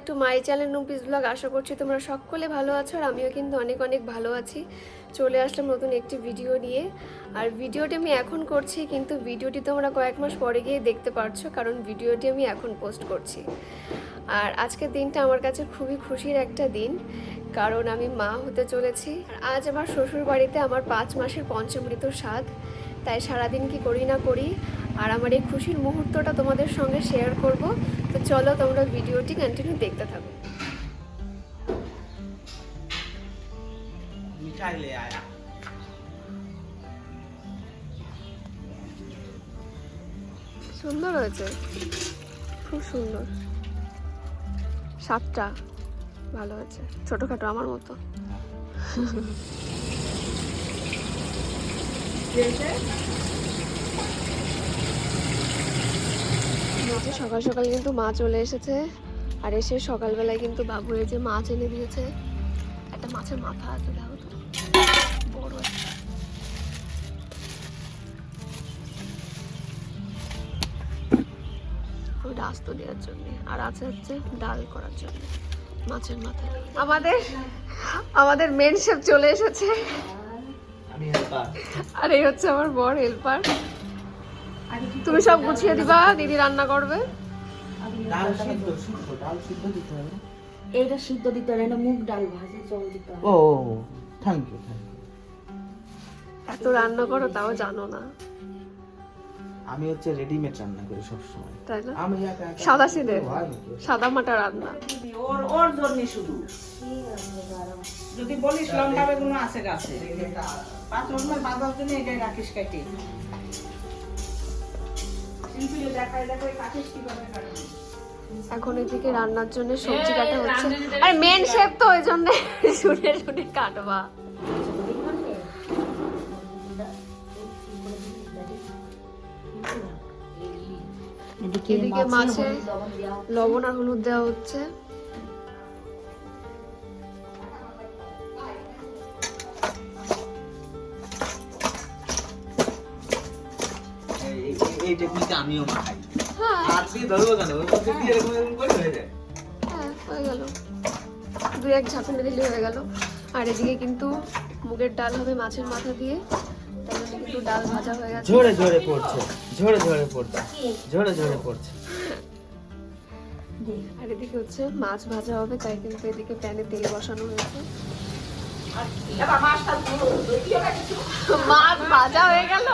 Back to my channel Numpi's vlog. আশা করছি তোমরা সকলে ভালো আছো, আর আমিও কিন্তু অনেক অনেক ভালো আছি। চলে আসলাম নতুন একটি ভিডিও নিয়ে। আর ভিডিওটি আমি এখন করছি, কিন্তু ভিডিওটি তোমরা কয়েক মাস পরে গিয়ে দেখতে পারছো, কারণ ভিডিওটি আমি এখন পোস্ট করছি। আর আজকের দিনটা আমার কাছে খুবই খুশির একটা দিন, কারণ আমি মা হতে চলেছি। আর আজ আমার শ্বশুর বাড়িতে আমার 5 মাসের পঞ্চমৃত স্বাদ। তাই সারাদিন কি করি না করি, আর আমার এই খুশির মুহূর্তটা তোমাদের সঙ্গে শেয়ার করব। তো চলো তোমরা ভিডিওটি কন্টিনিউ দেখতে থাকো। मिठाई ले आया। সুন্দর হয়েছে, খুব সুন্দর। স্বাদটা ভালো আছে, ছোটখাটো আমার মতো। সকাল সকাল কিন্তু মা চলে এসেছে, আর এসে সকালবেলায় কিন্তু বাবু এই যে মাছ এনে দিয়েছে। একটা মাছের মাথা আছে, দেখো তো বড় একটা। ওইটা আস্ত দেওয়ার জন্য, আর আছে হচ্ছে ডাল করার জন্য মাছের মাথা। আমাদের মেন শেফ চলে এসেছে, আমি হেল্পার। আর এই হচ্ছে আমার বড় হেল্পার। তুমি সব গুছিয়ে দিবা, দিদি রান্না করবে। ডাল সিদ্ধ সিদ্ধ ডাল সিদ্ধ দিতে হবে। এটা সিদ্ধ দিতে হবে, এটা মুগ ডাল ভাজে জল দিতে হবে। ও থ্যাংক ইউ থ্যাংক ইউ। এত রান্না করো তাও জানো না, আমি হচ্ছে রেডিমেড রান্না করি সব সময়। তাই না? আমি একা সাদা সিধে সাদা মাটা রান্না। ওর জন্য শুধু যদি বলিস লঙ্কা বেগুন আছে গাছে 5 রকমের বাজার জন্য এটাই রাখিস কেটে এখন এদিকে রান্নার জন্য সবজি কাটা হচ্ছে, আর মেন শেফ তো ওই জন্য শুনে শুনে কাটবা। এদিকে মাছে লবণ আর হলুদ দেওয়া হচ্ছে। এই টেকনিকে আমিও মাখাই। হ্যাঁ আর দিয়ে ধরবো কেন, ওই মধ্যে দিয়ে এরকম এরকম করে হয়ে যায়। হ্যাঁ, হয়ে গেল, 2-1 ঝাঁকুনি দিলে হয়ে গেল। আর এদিকে কিন্তু মুগের ডাল হবে মাছের মাথা দিয়ে, তার জন্য কিন্তু ডাল ভাজা হয়ে গেছে। ঝরে ঝরে পড়ছে, ঝরে ঝরে পড়ছে, ঝরে ঝরে পড়ছে। আর এদিকে হচ্ছে মাছ ভাজা হবে, তাই কিন্তু এদিকে প্যানে তেল বসানো হয়েছে। মাছ ভাজা হয়ে গেল।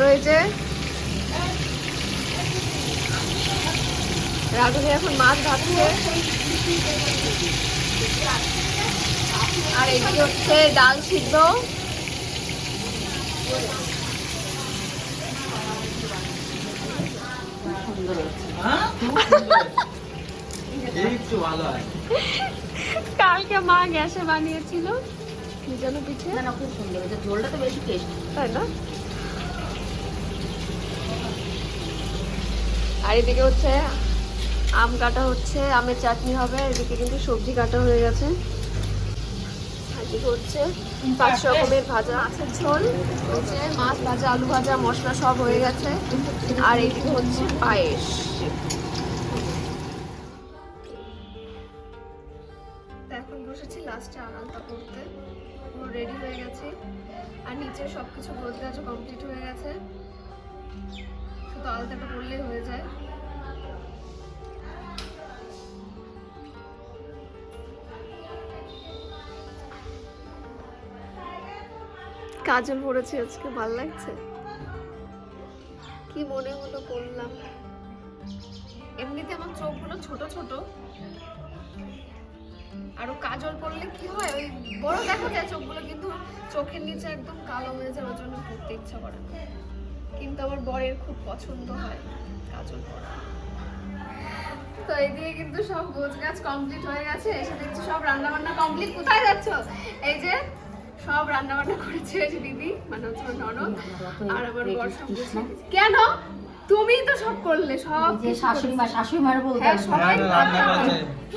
রয়েছে রাধুনি এখন মাছ ভাজছে, আর এদিকে হচ্ছে ডাল সিদ্ধ। একটু ভালো হয়। কালকে মা গ্যাসে বানিয়েছিল কি যেন পিঠে, না না খুব সুন্দর, এটা ঝোলটা তো বেশি টেস্টি। তাই না? আর এদিকে হচ্ছে আম কাটা হচ্ছে, আমের চাটনি হবে। এদিকে কিন্তু সবজি কাটা হয়ে গেছে। এদিকে হচ্ছে 5 রকমের ভাজা, মাছের ঝোল হচ্ছে, মাছ ভাজা, আলু ভাজা, মশলা সব হয়ে গেছে। আর এইদিকে হচ্ছে পায়েস। এখন বসেছি লাস্টে আনালটা করতে, পুরো রেডি হয়ে গেছে। আর নিচে সবকিছু গোছগাছ কমপ্লিট হয়ে গেছে, শুধু আলতাটা করলেই হয়ে যায়। কাজল পড়েছি আজকে, ভালো লাগছে। কি মনে হলো করলাম। এমনিতে আমার চোখগুলো ছোট ছোট, আরো কাজল পরলে কি হয়, ওই বড় দেখা যায় চোখগুলো, কিন্তু চোখের নিচে একদম কালো হয়ে যায়, ওর জন্য পড়তে ইচ্ছা করে না। কিন্তু আমার বরের খুব পছন্দ হয় কাজল পরা। তো এইদিকে কিন্তু সব গোছ গাছ কমপ্লিট হয়ে গেছে, এসে দেখছি সব রান্না বান্না কমপ্লিট। কোথায় যাচ্ছ? এই যে সব রান্না বান্না করেছে এই যে দিদি, মানে হচ্ছে আমার ননদ আর আমার বর সব গুছিয়ে দিয়েছে। কেন তুমি তো সব করলে, সব যে শাশুড়ি মা, শাশুড়ি মার বলতে হ্যাঁ, সবাই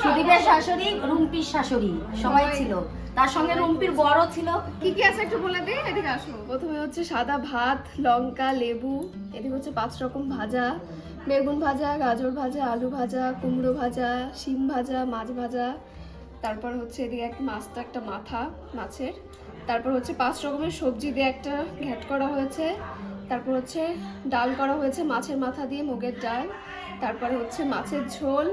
সুদীপের শাশুড়ি, রুম্পির শাশুড়ি সবাই ছিল, তার সঙ্গে রুম্পির বড় ছিল। কি কি আছে একটু বলে দিই, এদিকে আসো। প্রথমে হচ্ছে সাদা ভাত, লঙ্কা, লেবু, এদিকে হচ্ছে 5 রকম ভাজা, বেগুন ভাজা, গাজর ভাজা, আলু ভাজা, কুমড়ো ভাজা, শিম ভাজা, মাছ ভাজা, তারপর হচ্ছে এদিকে একটা মাছটা, একটা মাথা মাছের, তারপর হচ্ছে 5 রকমের সবজি দিয়ে একটা ঘ্যাট করা হয়েছে, তারপর হচ্ছে ডাল করা হয়েছে মাছের মাথা দিয়ে, মুগের ডাল, তারপরে হচ্ছে মাছের ঝোল,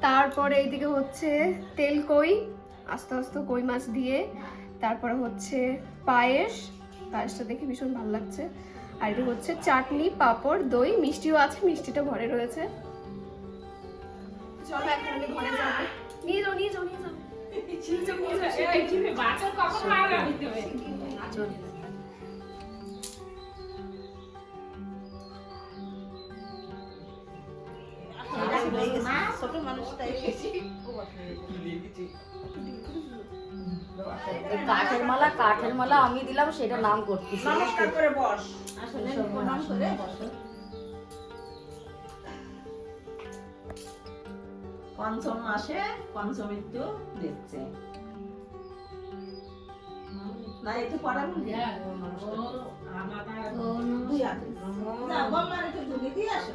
তারপরে এইদিকে হচ্ছে তেল কই, আস্তে আস্তে কই মাছ দিয়ে, তারপরে হচ্ছে পায়েস, পায়েসটা দেখে ভীষণ ভালো লাগছে, আর এটা হচ্ছে চাটনি, পাঁপড়, দই, মিষ্টিও আছে, মিষ্টিটা ঘরে রয়েছে। চলো এখন আমি ঘরে যাবো। নিয়ে যাও নিয়ে যাও নিয়ে যাও ছোট মানুষটাই কাঠের মালা আমি দিলাম, সেটা নাম করতেছি। নমস্কার করে বস, আসলে প্রণাম করে বসো। পঞ্চম মাসে পঞ্চমৃত্যু দিচ্ছে না, একটু পড়াবো দুই হাতে না, বললাম একটু ঝুলি দিয়ে আসো।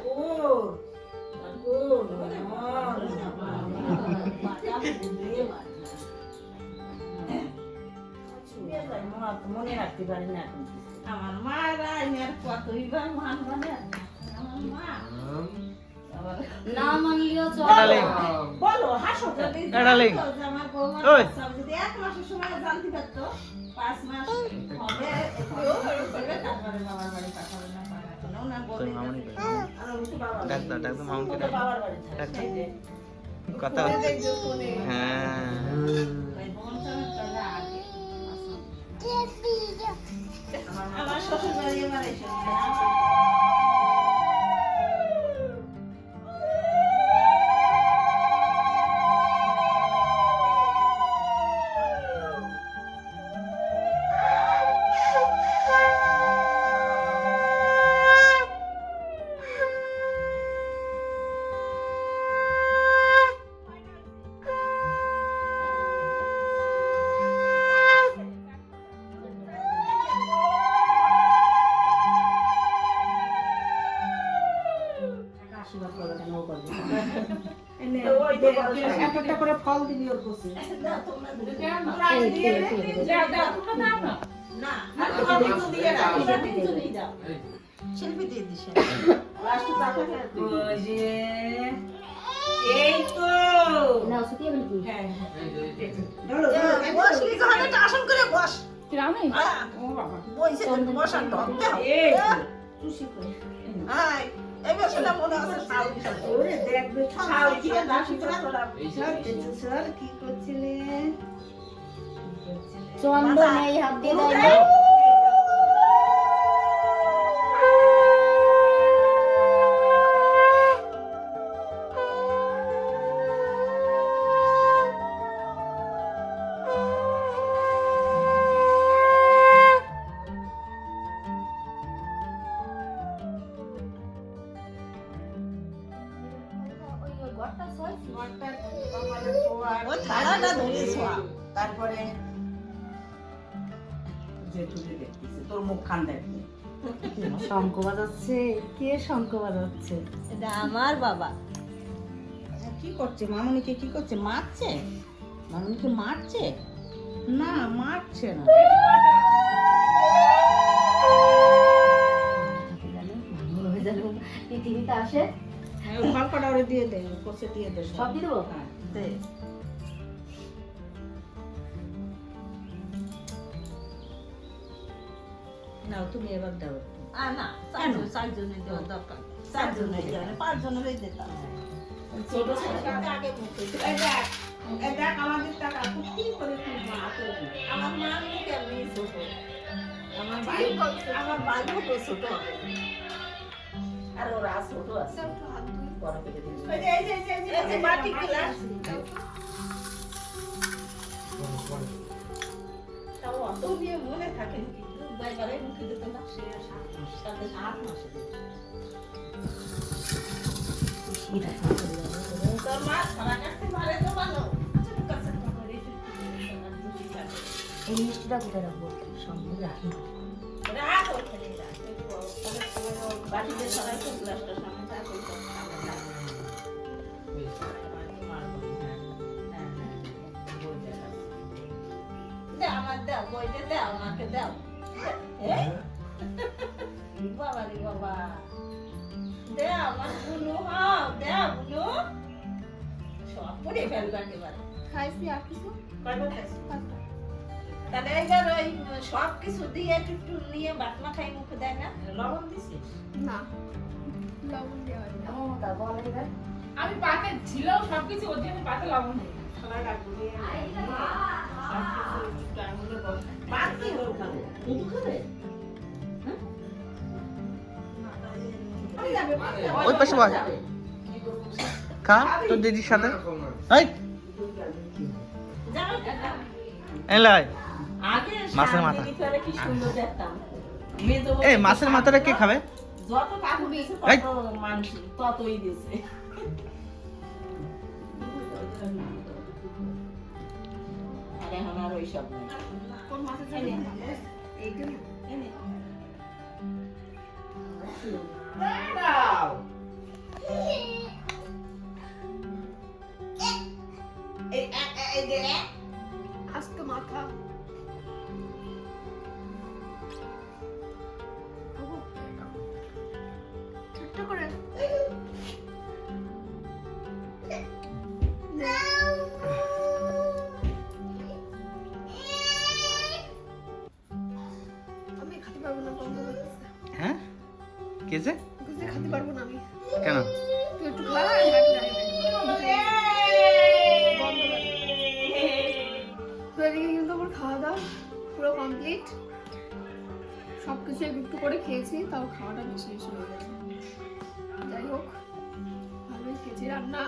মনে রাখতে পারি না আমার মায়েরা কতই বা মান বলে আমার মা না মানলেও চলে। বলো হাসো যদি ডার্লিং আমার বৌমা ওই যদি 1 মাসের সময় জানতে পারতো 5 মাস হবে তারপরে বাবার বাড়ি পাঠাবে না, পাঠাবে না, না বলে ডাক দাও ডাক দাও মাউন্টকে ডাক বাবার বাড়ি ডাক দাও। থাকে কথা ফোনে দেখছো ফোনে। হ্যাঁ আমার শ্বশুর বাড়ি এবার এসে আশীর্বাদ করবে কেন ও করবে? একটা করে ফল দিবি ওর কাছে না, শিল্পী দিয়ে দিছে এই তো না সত্যি বলি কি? বসলি ঘরে আসন করে বস বইছে বসার ঢক দাও খুশি করে হাই এই বসলা মনে আছে সাউন্ড ওরে দেখবে সাউন্ড কি দাসি করে তোরা স্যার কি করছিলে চন্দন এই হাত দিয়ে দেয় না। ও থালাটা ধরে ছোয়া তারপরে জেঠুকে দেখতেছে তোর মুখ খান দেখতে শঙ্খ বাজাচ্ছে, কে শঙ্খ বাজাচ্ছে? এটা আমার বাবা কি করছে মামুনিকে, কি করছে, মারছে মামুনিকে, মারছে না, মারছে না পৃথিবীতে আসে ফল কটা ওরে দিয়ে দে, কষে দিয়ে দে সব দিয়ে দেবো। হ্যাঁ, দে নাও তুমি এবার দাও না, চারজনের দেওয়ার দরকার, চারজনের দেওয়া না, 5 জনেরই দিতাম ছোট আগে মুখে এই দেখ আমাদের টাকা কি করে তুই মা করবি, আমার মা কেমনি ছোট, আমার ভাইও তো ছোট হবে আর ওরা ছোট আছে। একটু হাত ধুই। বড় করে দিবি। এই যে বাটি গ্লাস তাও অত নিয়ে মনে থাকে কিন্তু বাইরে মুখে দিতে না সে 7 মাসে তোর মা সারা কাটতে পারে তো ভালো এই মিষ্টিটা কোথায় রাখবো? সঙ্গে রাখি। রাখ ওখানে রাখ বাটিতে সরাই তো গ্লাসটা সামনে থাক আমার দাও বইটা দাও আমাকে দাও বাবা রে বাবা দে আমার বুনু হাও দে বুনু সব পড়ে ফেলবা এবার খাইছি আর কিছু কয়বার খাইছি তাহলে এবার ওই সব কিছু দিয়ে একটু নিয়ে বাটমা খাই মুখে দেয় না লবণ দিছিস না লবণ দেওয়া হয় না। আমার দাও বল এবার। আমি পাতে ছিল সবকিছু ওর জন্য পাতে লবণ নেই সবাই রাখবো বাদ কি হলো খাবো দুধ খাবে ওই পাশে বল খা তোর দিদির সাথে এই যাও এলাই আগে মাছের মাথা। কি সুন্দর দেখতাম এই মাছের মাথাটা কে খাবে? যত কাকু দিয়েছে এই। তত মানুষ ততই দিয়েছে আরে এখন আর ওইসব নেই কোন মাছের জন্য? এইটা আস্ত মাথা ছোট্ট করে আমি খেতে পারবো না, বন্ধ করতেছে। হ্যাঁ কেছে বুঝতে খেতে পারবো না আমি। কেন? তুই একটু খা, আমি একটু খাইবে। বন্ধ কর। তো এদিকে কিন্তু আমার খাওয়া দাওয়া পুরো কমপ্লিট। সবকিছু একটু একটু করে খেয়েছি, তাও খাওয়াটা বেশি বেশি হয়ে গেছে। যাই হোক, ভালোই খেয়েছি। রান্না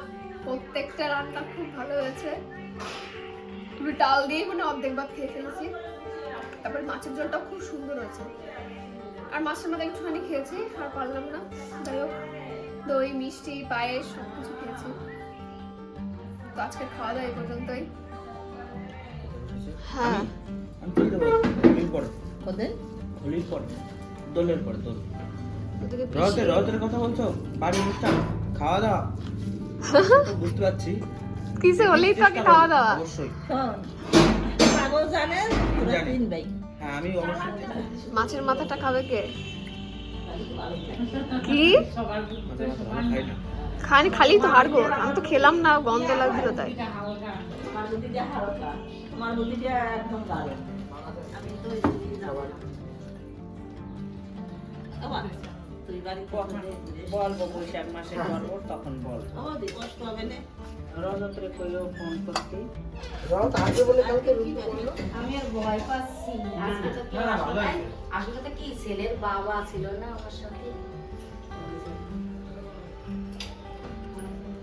প্রত্যেকটা রান্না খুব ভালো হয়েছে। তুমি ডাল দিয়ে মানে অর্ধেক ভাত খেয়ে ফেলেছি। তারপরে মাছের ঝোলটাও খুব সুন্দর হয়েছে। আর মাছের মাথা একটুখানি খেয়েছি, আর পারলাম না। যাই হোক, দই মিষ্টি পায়েস সব কিছু খেয়েছি। তো আজকে খাওয়া দাওয়া এই পর্যন্তই। হ্যাঁ, আমি চলে যাবো হোলির পরে কোথায়? হোলির পরে দোলের পরে দোল ওদিকে রথের রথের কথা বলছো? বাড়ি অনুষ্ঠান খাওয়া দাওয়া তো বুঝতে পারছি। কিসে হলেই তো আগে খাওয়া দাওয়া। অবশ্যই পাগল জানে ওরা জানি। 3 ভাই হ্যাঁ আমি অবশ্যই মাছের মাথাটা খাবে কে? কি মাথায় মাথা ভালো খাই না। খানি খালি তো হারবো। আমি তো খেলাম না, গন্ধ লাগছিল তাই। আমার বুদ্ধিটা হালকা আমার বুদ্ধিটা একদম গাঢ় আমি তো যাবো না আবার তুই বাড়ি বলবো বৈশাখ মাসে বলবো তখন বলবো ও দি কষ্ট হবে না রজত্রে কইও ফোন করতে রথ আসবে বলে কালকে রুটি করলো। আমি আর ভয় পাচ্ছি। আজকে তো না না ভালো আছে। আসলে তো কি ছেলের বাবা ছিল না আমার সাথে।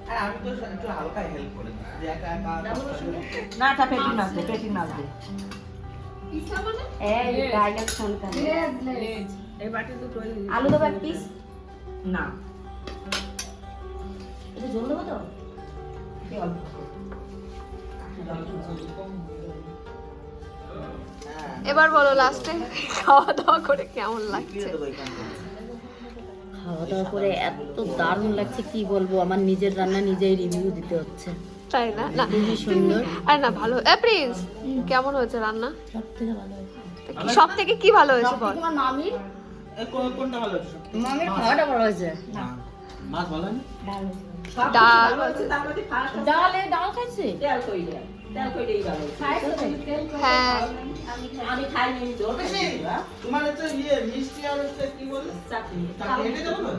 আর আমি তো একটু হালকা হেল্প করে দিই যে একা একা না তা পেটি নাচ দে এই গায়ক সন্তান। এই বাটি দুটো আলু দেবো এক পিস। না এটা জল দেবো তো? এবার বলো লাস্টে খাওয়া দাওয়া করে কেমন লাগছে? খাওয়া দাওয়া করে এত দারুণ লাগছে কি বলবো, আমার নিজের রান্না নিজেই রিভিউ দিতে হচ্ছে। তাই না? না খুবই সুন্দর। আর না ভালো। প্রিন্স কেমন হয়েছে রান্না? সব থেকে ভালো হয়েছে। সব থেকে কি ভালো হয়েছে বল? তোমার মামির কোনটা ভালো হচ্ছে? মামির খাওয়াটা ভালো হয়েছে। মাছ ভালো হয়নি? ডাল তারপরে ফার্স্ট ডাল খাইছে? তেল কইলেই ভালো হ্যাঁ, আমি খাইনি জোর তোমার হচ্ছে ইয়ে মিষ্টি আর হচ্ছে কি বলে চাটনি চাটনি এনে দেবো না?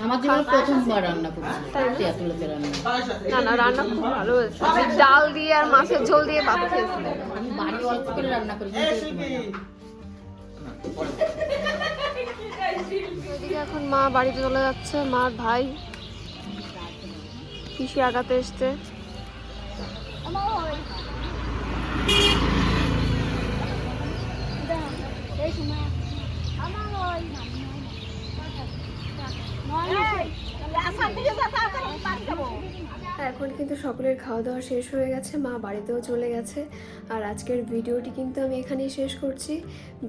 আমার জীবনে প্রথমবার রান্না করছি এত লোকের রান্না। পায়েস আছে। না না রান্না খুব ভালো হয়েছে। আমি ডাল দিয়ে আর মাছের ঝোল দিয়ে ভাত খেয়েছিলাম। আমি বাড়ি অল্প করে রান্না করি এই কিন্তু শিল্পী। না, পরে। ওইদিকে এখন মা বাড়িতে চলে যাচ্ছে, মার ভাই পিসি আগাতে এসছে। এখন কিন্তু সকলের খাওয়া দাওয়া শেষ হয়ে গেছে, মা বাড়িতেও চলে গেছে। আর আজকের ভিডিওটি কিন্তু আমি এখানেই শেষ করছি।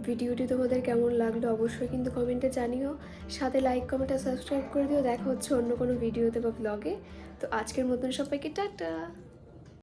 ভিডিওটি তোমাদের কেমন লাগলো অবশ্যই কিন্তু কমেন্টে জানিও, সাথে লাইক কমেন্ট আর সাবস্ক্রাইব করে দিও। দেখা হচ্ছে অন্য কোনো ভিডিওতে বা ব্লগে। তো আজকের মতন সবাইকে টাটা।